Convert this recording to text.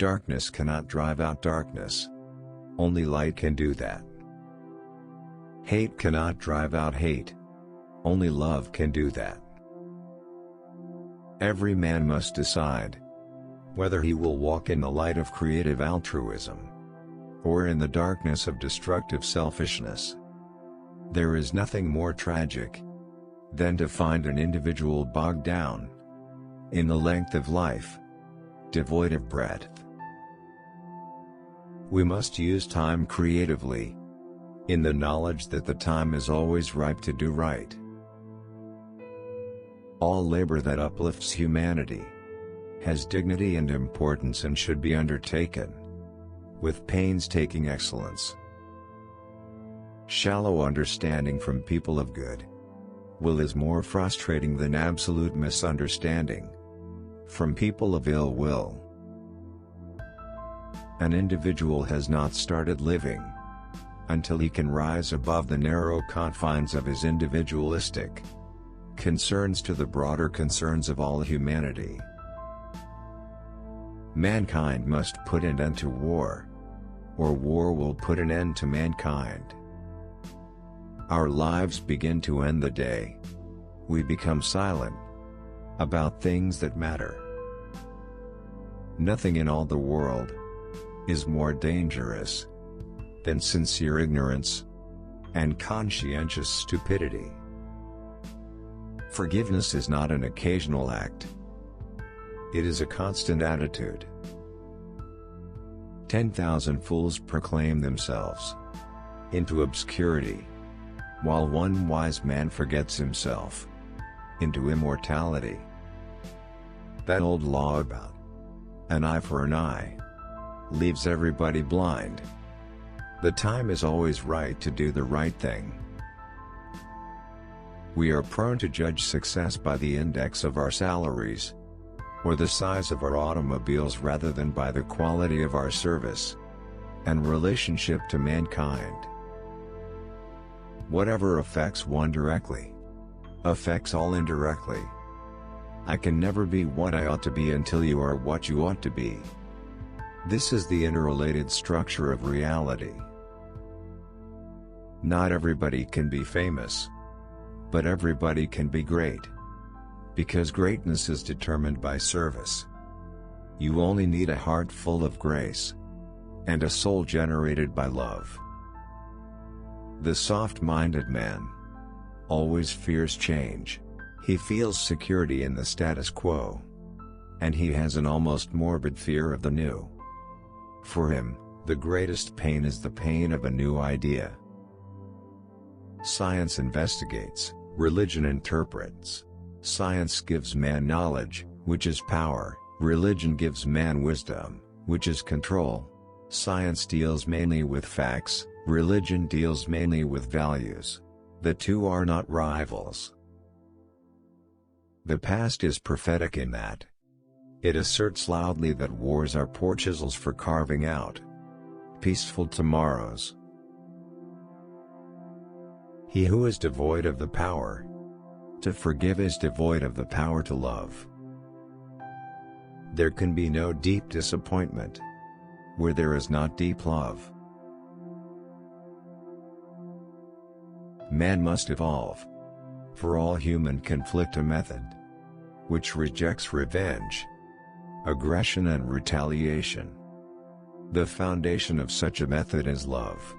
Darkness cannot drive out darkness. Only light can do that. Hate cannot drive out hate. Only love can do that. Every man must decide whether he will walk in the light of creative altruism or in the darkness of destructive selfishness. There is nothing more tragic than to find an individual bogged down in the length of life, devoid of breadth. We must use time creatively, in the knowledge that the time is always ripe to do right. All labor that uplifts humanity has dignity and importance and should be undertaken with painstaking excellence. Shallow understanding from people of good will is more frustrating than absolute misunderstanding from people of ill will. An individual has not started living until he can rise above the narrow confines of his individualistic concerns to the broader concerns of all humanity. Mankind must put an end to war, or war will put an end to mankind. Our lives begin to end the day we become silent about things that matter. Nothing in all the world is more dangerous than sincere ignorance and conscientious stupidity. Forgiveness is not an occasional act. It is a constant attitude. 10,000 fools proclaim themselves into obscurity, while one wise man forgets himself into immortality. That old law about an eye for an eye leaves everybody blind. The time is always right to do the right thing. We are prone to judge success by the index of our salaries or the size of our automobiles rather than by the quality of our service and relationship to mankind. Whatever affects one directly affects all indirectly. I can never be what I ought to be until you are what you ought to be. This is the interrelated structure of reality. Not everybody can be famous, but everybody can be great. Because greatness is determined by service. You only need a heart full of grace and a soul generated by love. The soft-minded man always fears change. He feels security in the status quo, and he has an almost morbid fear of the new. For him, the greatest pain is the pain of a new idea. Science investigates, religion interprets. Science gives man knowledge, which is power. Religion gives man wisdom, which is control. Science deals mainly with facts, religion deals mainly with values. The two are not rivals. The past is prophetic in that it asserts loudly that wars are poor chisels for carving out peaceful tomorrows. He who is devoid of the power to forgive is devoid of the power to love. There can be no deep disappointment where there is not deep love. Man must evolve, for all human conflict, a method which rejects revenge, aggression and retaliation. The foundation of such a method is love.